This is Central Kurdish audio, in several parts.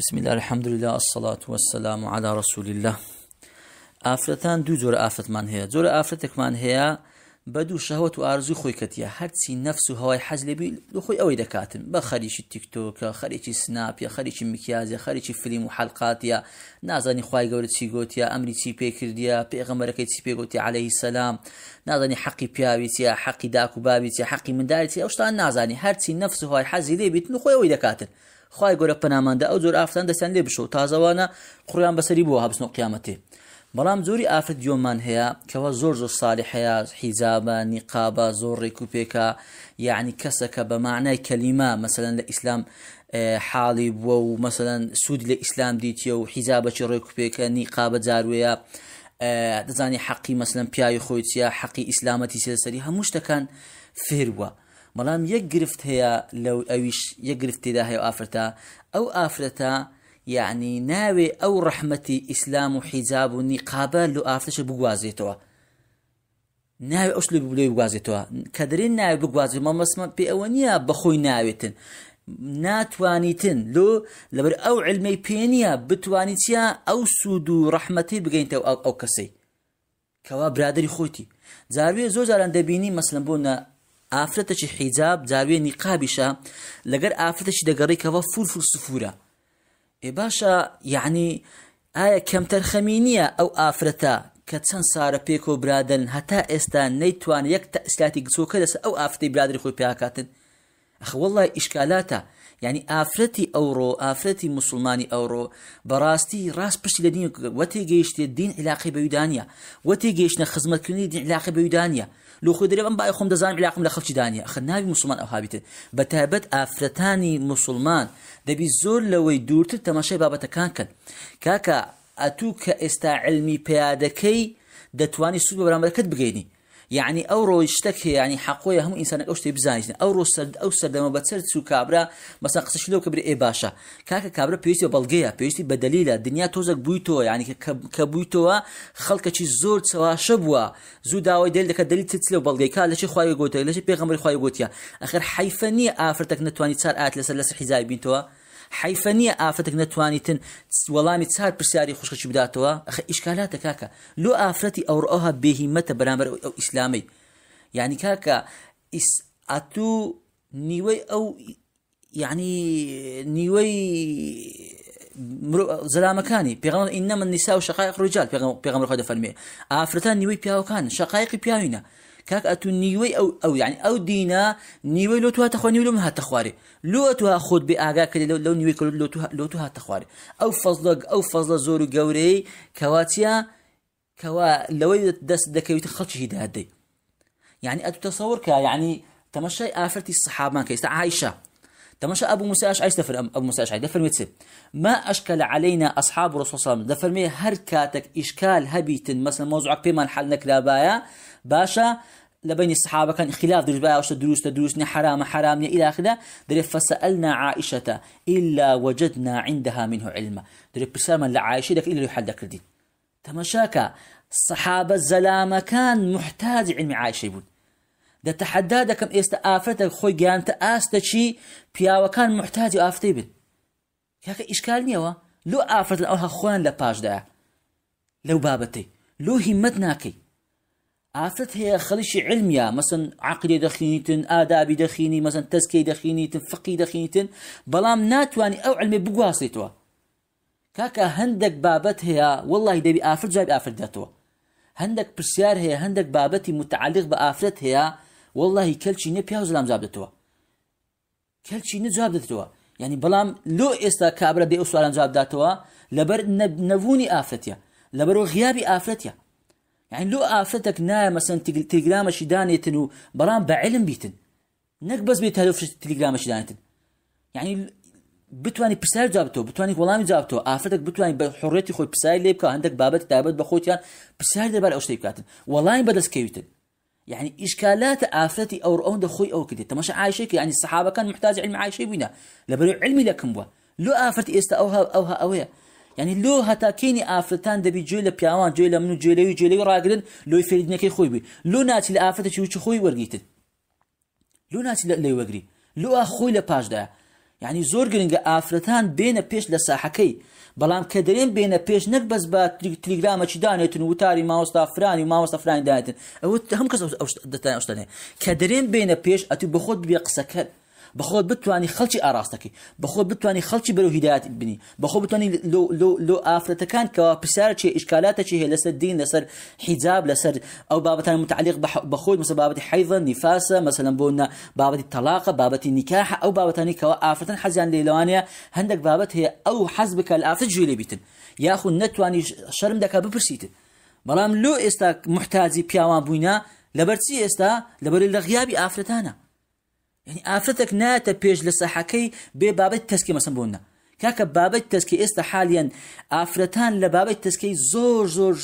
بسم الله الحمد لله الصلاة والسلام على رسول الله. آفرتان دو زور آفرتمان هي زور آفرتكمان هي بدو شهوة وآرزو خوي كتيا هرتسي نفسه هواي حزل بي لخوي أوي دكاتن بخريش التيك توك خريش سناب يا خريش مكياج يا خريش فيلم وحلقات يا نازني خواي قولت سيقوت يا أمري تي بيكرديا بيغمرك تي بيقوت عليه السلام نازني حقي بيابيت يا حقي داكو بابيت يا حقي من دارتي أوشتان نازني هرتسي نفسه هواي حزل بي لخوي أوي دكاتن خواهی گوره پنامانده او زور آفتان دستان لی بشو تازوانا قرآن بسری بوها بسنو قیامته بلام زوری آفت دیومان هیا که زور صالح هیا حجابا نقابا زور ریکو پیکا يعني كسك بمعنى كلمة مثلا لإسلام حالي و مثلا سود لإسلام ديتيا وحجابا ريكو بيكا نقابا زارويا دزاني حقي مثلا بياي خويتيا حقي إسلامتي سلسليها مشتكان فهروا ملام يقرفت هي لو أويش يقرفت ده هي آفرتا أو آفرتا يعني ناوي أو رحمتي إسلام وحجاب ونقابة لو آفتش بقوازيتوا ناوي أشلو بقوازيتوا كدرين ناوي بقوازي ما مسمى بأونيا بخوي ناويتن ناتوانيتن لو لبر أو علمي بينيا بتوانيتيا أو سودو رحمتي بقينتا أو كسي كوا برادري خوتي زاروي زوزاران دبيني مثلا بونا آفرتش حجاب زاروي نقابشا لقر آفرتش دقري كوا فول صفورة باشا يعني آية كم ترخمينية أو آفرتا كتسان صار بيكو برادن هتا استان نيتوان يك تأسلاتي قسو كدس أو آفتي برادري خوي بياكاتن أخي والله إشكالاتا يعني آفرتي أورو آفرتي مسلماني أورو براستي راس بشتي لدين وتي جيشتي الدين علاقة بيودانيا وتي جيشنا خزمة كلني دين علاقة بيودانيا لو خدري بن باي خم دزان علاقة لخلش دانيا أخذنا مسلمان أو هابته بتابت آفرتاني مسلمان دبي زور لو يدورت تماشي بابا كان كاكا أتوك استا علمي بيادكي دتواني سود برامركت بجيني يعني أورو يشتكي يعني حقوية هم إنسان أوشتي بزانيتن أورو سرد أو سرد ما بتصير سو كابرا مثلا قصش لو كبر إيه باشا كاكا كابرا بيستي بلقيا بيستي بدليلة الدنيا توزق بويتو يعني كبويتو خلق شيء زور سوا شبوا زو داوي دل لك الدليل تتسلو بلقيا كلا شيء خواي قوتي لا شيء بيغمر خواي قوتيا آخر حيفنية آفرتك نتواني تصير لسه حزاي بينتوا حيفنية آفتك نتوانيتن والله تسهر برساري خوشكش بداتوا أخي إشكالاتك كاكا لو آفتي أو رأوها بهمة برامر أو إسلامي يعني كاكا أتو نيوي أو يعني نيوي زلامكاني بيغمر إنما النساء شقائق الرجال بيغمر خد فرمي آفتان نيوي بياو كان شقائق بياوينا كاك أتو نيوي أو يعني أو دينا نيوي لو توها تخواري نيوي لو منها تخواري لو توها خود بأعقا كده لو نيوي لو توها تخواري أو فضل زورو قوري كواتيا كوا لوي دس دكويت خلش هدي يعني أتو تصور كا يعني تمشي آفرتي الصحابان كيست عايشة تمشي أبو موسى أشعري دفر أبو موسى أشعري دفر ميتسب ما أشكل علينا أصحاب الرسول صلى الله عليه وسلم دفر مي هركاتك إشكال هبيتن مثلا موضوعك بما نحلنك لابايا باشا لبين الصحابة كان خلاف درباء وش دروسني حرام إلى آخره دري فسألنا عائشة إلا وجدنا عندها منه علما دري بسالما لعائشة لك إلا يحل لك الدين تمشاكا الصحابة الزلامة كان محتاج علم عائشة يبون ده تحداد كم آفتك خوي جانت آستشي بيا وكان محتاج آفتي بن كاكا إشكال نيوا لو آفت الأوها خوان لباش ده لو بابتي لو همتناكي آفت هي خليش علمية مثلا عقلي دخينيتن آدابي دخيني مثلا تزكي دخينيتن فقي دخينيتن بلام ناتواني أو علمي بقواسيتوا كاكا هندك بابت هي والله دبي آفت جايب آفت داتوا هندك برسيار هي هندك بابتي متعلق بآفت هي والله كل شيء نبيها وزلام جابدتوا كل شيء نجابدتوا يعني بلام لو استا كابرا دي أسوالان جابدتوا لبر نبوني آفتيا لبر غيابي آفتيا يعني لو آفتك نا مثلا تليجرام شدانيتن برام بعلم بيتن نك بس بيتهلف تليجرام شدانيتن يعني بتواني بسال جابتو بتواني والله جابتو آفتك بتواني بحريتي خوي بسال ليبكا عندك بابت تابت بخوتيان بسال دبر أوش تيبكاتن والله بدس كيوتن يعني إشكالات آفتي أو رؤون دخوي أو كده تماشى عايشك يعني الصحابة كان محتاج علم عايشة بينا لبرو علمي لكم بوا لو آفتي است أوها يعني لو هتا كيني آفتان دبي جيل بياوان جيل منو جيلي راقدن لو يفيدنا كي خوي بي لو ناتي لآفتك شو خوي ورقيتن لو ناتي لا يوقري لو أخوي لباش ده يعني زۆر گرنگە ئافرەتان بێنە پێش لە ساحەکەی بەڵام کە دەرێن بێنە پێش نەک بەس بە تلیگرامەکی دانێتن وتاری مامۆستا فرانی و مامۆستا فرانی دانێتن ئەوە هەم کەس دەتوانێت ئەوشتانێ کە دەرێن بێنە پێش ئەتو بەخۆت بێ قسەکەت بەخۆت بتوانی خەڵکی ئاراستەکەی بەخۆت بتوانی خەڵکی بەرەو هیدایەت بنی بەخۆ بتوانی لۆ ئافرەتەکان کەوا پرسیارە چێ ئیشکالاتە چی هەیە لەسەر دین لەسەر حیجاب لەسەر ئەو بابەتان متعلق بەخۆت مثلا بابەتی حەیضە نیفاسە مثلا بۆ بابەتی تەلاقە بابەتی نیکاحە ئەو بابەتانی کەوا ئافرەتەن حەزیان لێ لەوانەیە هەندێک بابەت هەیە ئەو حەز بکە لە ئافرەت گوێ لێ بیتن یاخود نەتوانی شەرم دەکا بپرسیتن بەڵام لۆ ئێستا محتاجی پیاوان بووینە لەبەرچی ئێستا لەبەر لە غیابی ئافرەتانە يعني ئافرەتێک ناتە پێش لە ساحەکەی بێ بابەت تەسکی مەسەن بۆنە کاکە بابەت تەسکی ئێستا حالیان ئافرەتان لە بابەت تەسکەی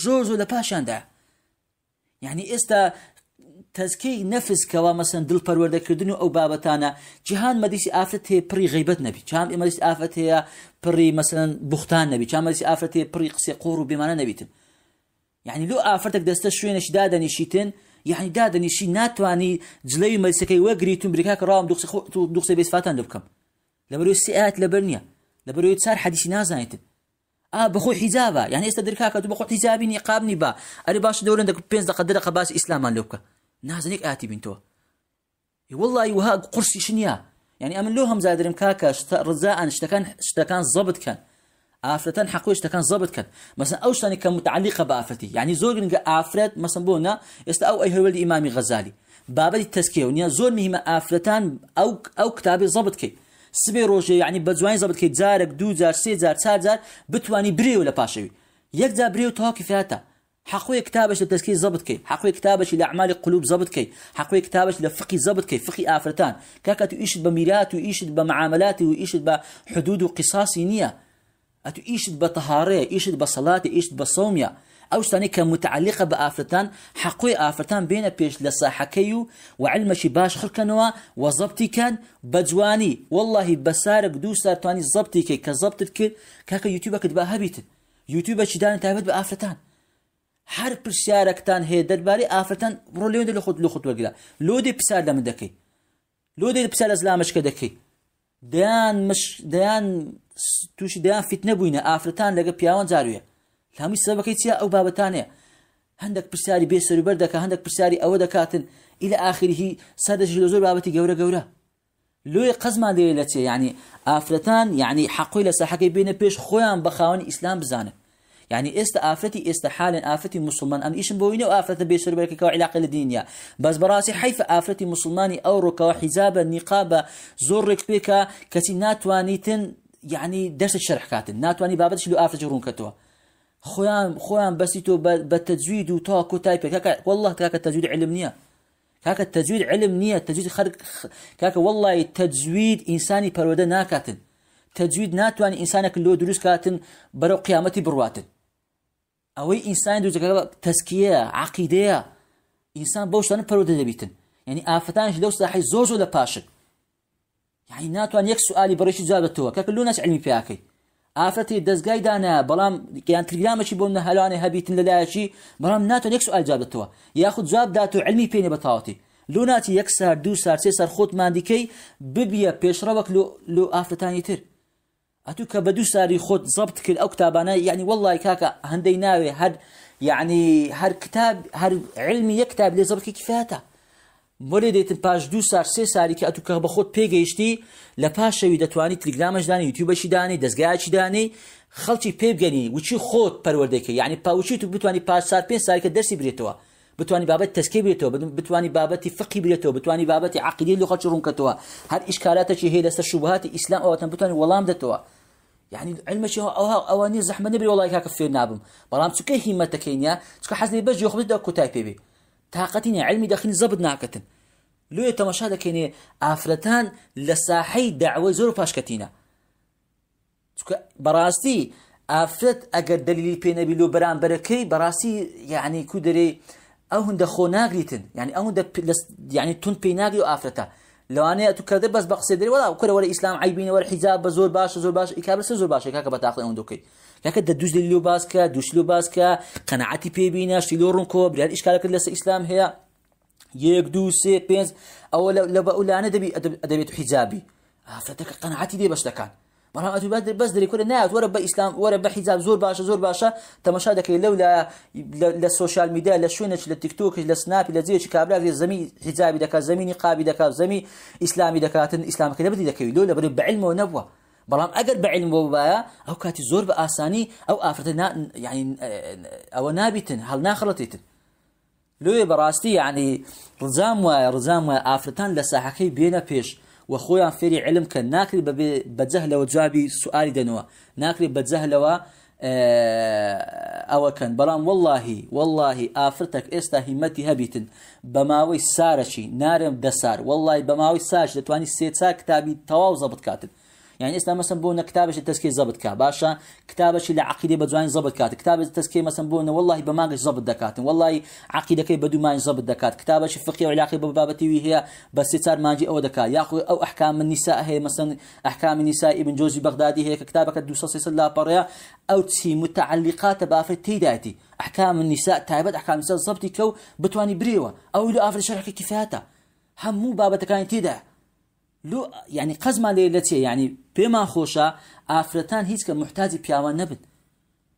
زۆر لە پاشاندا يعني ئێستا تەسکەی نەفسکەوە مەسەن دڵپەروەردەکردن و ئەو بابەتانە جیهان مەدیسی ئافرەت هەیە پڕی غیبەت نەبی چام مەدیسی ئافرەت هەیە پڕی مەسەن بوختان نەبی چام مەدیسی ئافرەت هەیە پڕی قسەی قۆڕ و بێمانە نەبیتن يعني لۆ ئافرەتێک دەستە شوێنێکی دادەنیشیتن يعني دادنیشی ناتوانی جلەی مەلسەکەی وەگریتون بریکا کە ڕاوم دوو قسەی بێسفاتان لێ بکەم لەبەرەوەی سێ ئایەت لەبەر نییە لەبەرەوەی چار حەدیثی نازانێتن بەخۆی حیجابە يعني ئێستا دەرکاکە تو بەخۆی حیجابی نیقابنی بە ئەرێ باش دەورن 5 دقیقە باسی ئیسلامان لێ بکە نازانێک ئاتی بینتەوە والله وها قورسیش نییە يعني ئەمن لۆ هەمزا دەرم کاکە ڕزاان شتەکان زەبط کەن ئافرەتان حەقوی شتەکان زەبط کەن مثلا ئەو شتانی کە متعلقە بە ئافرەتی يعني زۆر گرنگە ئافرەت مثلا بۆنە ئێستا ئەو ئەیهەوەلی ئیمامی غەزالی بابەتی تەسکیە نیە زۆر مهمە ئافرەتان ئەو کتابی زەبط کەی سبێ ڕۆژێ يعني بەجوانی زەبط کەی جارێک 2 جار 3 جار 4 جار بتوانی برێو لە پاشەوی یەک جار برێو تەواو کفایەتە حەقوی کتابش لە تەسکی زەبط کەی حەقوی کتابش لە ئەعمالی قلوب زەبط کەی حەقوی کتابش لە فقی زەبط کەی فقی ئافرەتان کاکە تو ئیشت بە میرات و ئیشت بە معاملات و ئیشت بە حدود و قیساسی نییە ئەتو ئیشت بە تەهارەیە ئیشت بە سەڵاتە ئیشت بە سەومیە ئەو شتانی کە متعلقە بە ئافرەتان حەقوی ئافرەتان بێنە پێش لە ساحەکەی و علمەشی باش خڕکەنەوە و زەبتی کەن بە جوانی واللهی بەسارێک 2 سار توانی زەبتی کەی کە زەبتت کرد کاکە یوتیوبەکەت با هەبیتن یوتیوبەکی دانە تایبەت بە ئافرەتان هەر پرسیارێکتان هەیە دەربارەی ئافرەتان بڕۆ لێوێ لە خۆت وەرگرا لۆدێ پرسیار لە من دەکەی لۆدێ پرسیار لە زلامەشکە دەکەی دەیان تووشی دەیان فیتنە بووینە ئافرەتان لەگە پیاوان جارویە هەمووی سەبەکەی چیە ئەو بابەتانەیە هەندێک پرسیاری بێسەروبەر دەکات هەندێک پرسیاری ئەوە دەکاتن ئیلە ئاخریه سەدەژی لە زۆر بابەتی گەورە لۆی قەزمان لێ لە چێ یعنی ئافرەتان یعنی حەقوی لە ساحەکەی بێنە پێش خۆیان بە خاوەنی ئیسلام بزانن يعني ئێستا ئافرەتی ئێستا حالن ئافرەتی مسلمان ئەم ئیشم بۆینە و ئافرەتە بێسەروبەرەکەەوە علاقە لە دینیە بەس بەڕاستی حیفە ئافرەتی مسلمانی ئەو ڕۆکەوە حیجابە نیقابە زۆر ڕێک پێکە کەچی ناتوانیتن يعني دەرسێک شەرحکاتن ناتوانی بابەتش لە ئافرەتی ڕوونکەتەوە خۆیان بەسیتۆ بە تەجوید و تا کۆتای پێ کاکە والله کاکە تەجوید علم نییە کاکە تەجوید علم نییە تەجوید خەرق کاکە والله تەجوید ئینسانی پەروەردە ناکاتن تەجوید ناتوانانی ئینسانێک لۆ دروست کاتن بەرەو قیامەتی بڕواتن ئەوەی ئینسان دروستەکە تەسکیە عەقیدەیە ئینسان بەو شتانە پەروەردە دەبیتن یعنی ئافرەتانش لەو ساحەی زۆر لە پاشن يعني ناتوان یەک سوالی بەڕێشی جوابەتەوە کاکە لۆ ناچ علمی پێیاکەی ئافرەتی دەستگای دانایە بەڵام یان تلگرامێکی بۆ هەلوانێ هەبیتن لەلایەکی بەڵام ناتوان یەک سوال جوابەتەوە یاخود جواب دات و علمی پێنێ بە تەواوەتی لۆ ناچی 1 سار 2 سار 3 سار خۆتمان دیکەی ببیە پێشڕەوەک لۆ ئافرەتانی تر ئەتو کە بە 2 ساری خۆت زەبط کرد ئەو کتابانە يعني والله کاکە هەندەی ناوێ هەر کتاب هەر علمی یەک کتاب لێ زەبط کفایەتە بۆلێ دێتن پاش 2 سار 3 ساری کە ئەتو کە بە خۆت پێگەیشتی لە پاشەوی دەتوانی تلگرامەش دانی یوتیوبەشی دانی دەستگایەکی دانی خەڵکی پێبگەنی وچی خۆت پەروەردەکەی یعنی پاوچی تو بتوانی پاش سار 5 ساری کە دەرسی برێتەوە بتوانی بابەت تەسکیە بێتەوە بتوانی بابەتی فقی بێتەوە بتوانی بابەتی عەقیدەی لە خەڵکی ڕوونکەتەوە هەر ئیشکالاتێکی هەیە لەسەر شوبهاتی ئیسلام ئەوەتەن بتوانی وەڵام دەتەوە يعني علمشي أواني زحمة نبري والله كاك فير نابم برام تسكي هيمة كينيا تسكي حزني بس ياخذ دا كتاي بيبي طاقتني علمي داخلي زبط ناكتن لو يتمشى كيني آفرتان لساحي دعوة زور باشكتينا تسكي براستي آفرت أجر دليل بينا بلو برام بركي براستي يعني كودري أو هند خوناغريتن يعني أو هند يعني تون بيناغري آفرتا لو أنا أتكلم بس بقصدري ولا وكره ولا إسلام عيبين ولا حجاب بزور باش زور باش إكابر زور باش كاك بتاخذ أندوكي كاك دوش للو باسكا دوش لو باسكا قناعتي بيبينا شيلو رونكو بريال إشكالك اللي إسلام هي 1 2 3 5 أو لو بقول أنا أدبي حجابي ئافرەتەکە قەنەعەتی دێ بەشتەکان بەڵام ئەتوی بەس دەری کورە نایەت وەرە بە ئیسلام وەرە بە حیجاب زۆر باشە تەماشا دەکەی لەو لە سۆشیال میدیا لە شوێنێک لە تیکتۆکش لە سناپی لە جێیەکی کابراگرێ زەمی حیجابی دەکات زەمی نیقابی دەکات زەمی ئیسلامی دەکاتن ئیسلامەکە لەبەری دەکەوی لۆ لەبەر بە عیلمەوە نەبووە بەڵام ئەگەر بە عیلمەوە بایە ئەو کاتی زۆر بە ئاسانی ئەو ئافرەتە یعنی ئەوە نابیتن هەڵ ناخەڵەتیتن لۆیە بەڕاستی یعنی ڕزام وایە ئافرەتان لە ساحەکەی بێنە پێش وخۆیان فێری علم کە ناکرێت بە جەهلەوە جوابی سوئالی دەنەوە ناکرێت بە جەهلەوە ئەوەکەن بەڵام واللهی ئافرەتێک ئێستا هیمەتی هەبیتن بە ماوەی سارەکی نارێم دەسار واللهی بە ماوەی ساش دەتوانی سێ چار کتابی تەواو زەبط کاتن يعني استا مثلا بونا كتابش التزكيه زبط كا باشا كتابش اللي عقيده بجوان زبط كات كتاب التزكيه مثلا بونا والله بماغش زبط دكات والله عقيده كي بدو ما زبط دكات كتابش فقه وعلاقه ببابتي وهي بس صار ماجي او دكا ياخذ او احكام النساء هي مثلا احكام النساء ابن جوزي بغدادي هيك كتابك دوسس لا بريا او تسي متعلقات بافتي دايتي احكام النساء تايبت احكام النساء زبطي كو بتواني بريوه او له افر شرح كفايته همو بابتك كان تيدا لو يعني قزمه ليلتي يعني بما خوشا افرتان هيك محتاج بياوان نبت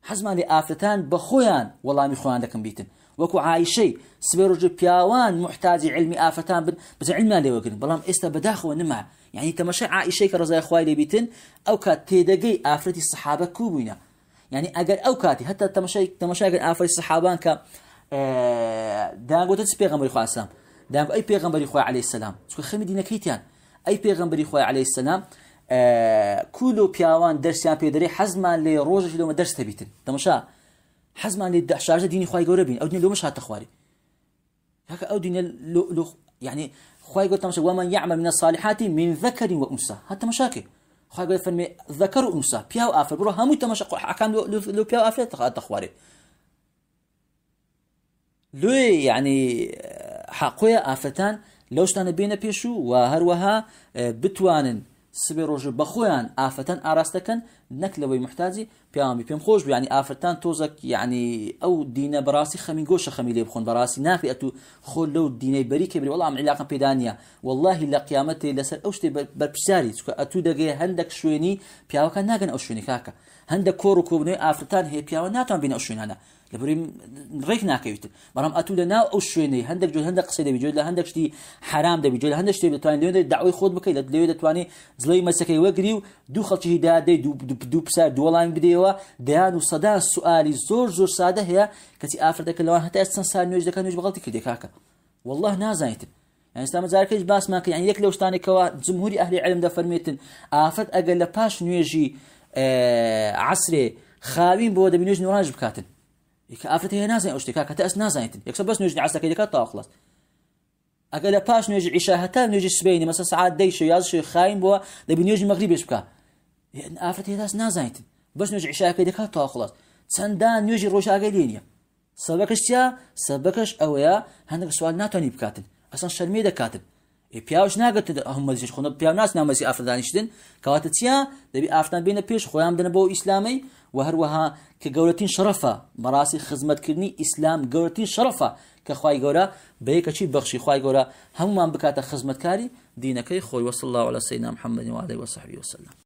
حزمه لافرتان بخويان والله مخوان لكم بيتن وكو عايشي سبيرج بياوان محتاج علمي افرتان بس علمنا لي وقن بلام استا بداخو نمع يعني تمشي عايشي كرزاي خوي لي بيتن او كات تيدقي افرتي الصحابه كوبينا يعني اجر او كاتي حتى تمشي افرتي الصحابان ك دانغو تسبيغمبري خو السلام دانغو اي بيغمبري خو عليه السلام شكو خمي دينا كيتيان اي بيغمبري خو عليه السلام كلو بياوان درسيان بيدري حزمان لي روجش لو ما درس تبيتن تمشا حزمان لي دحشاجه ديني خوي قربين او ديني لو مش هتخواري هكا او ديني لو يعني خوي قلت تمشا ومن يعمل من الصالحات من ذكر وانثى حتى مشاكل خوي قلت فمي ذكر وانثى بياو افر برو همو تمشا حكام لو بياو افر تخواري لو يعني حقويا افتان لو شتان بين بيشو وهروها بتوانن سبي روج بخويان آفتان آراستكن نكلوي محتاجي بيام خوش يعني آفتان توزك يعني أو دينا براسي خمين قوش خميلي بخون براسي نافي أتو خول لو ديني بريكي بري والله عم علاقة بيدانيا والله لا قيامتي لسر أوشتي بربساري أتو دقي هندك شويني بياو كان ناقن أو شويني كاكا هندك كورو كوبني آفتان هي بياو ناتوان بين أو شوين هنا لبريم ريك ناكيوت برام أتو لنا أو شويني هندك جود هندك قصيدة بيجود لهندك شتي حرام ده بيجود لهندك شتي بتواني ليون دعوي خود بكي ليون تواني زلي مسكي وقريو دو خلشي هداده دو بسار دولاين بديوا ديان وصدان سؤالي زور ساده هي كتي آفردك لوان حتى استنسار نوج دكان نوج بغلطي كده كاكا والله نازايت يعني استام زاركيش باس ماك يعني يك لوشتاني كوا جمهوري أهل العلم ده فرميتن آفرد أقل باش نوجي عصري خاوين بود بنوج نوراج بكاتن آفرد هي نازاي أشتكاك حتى أس نازايت يكسب بس نوج عصرك كده كاتا خلاص أقل باش نوجي عشاء حتى نوجي سبيني مثلا ساعات ديشو يازشو خاين بوا ده بنوج مغربيش بكا يعني آفرد هي ناس نازايت بس نوجي عشاء كده كاتا خلاص سندان نوجي روش أقلينيا سبكش أويا هندك سؤال ناتوني بكاتن أصلا شرميدة كاتن بياوش ناقت هم مزيش خونا بياو ناس نامسي أفردانيشتن كواتتيا دبي أفردان بين بيش خويام دنا بو إسلامي وهروها كجولتين شرفة مراسي خدمت كرني إسلام جولتين شرفة كخواي جورا بيك شيء بخشي خواي جورا هم ما بكات خدمت كاري دينك خوي وصلى الله على سيدنا محمد وعلى آله وصحبه وسلم.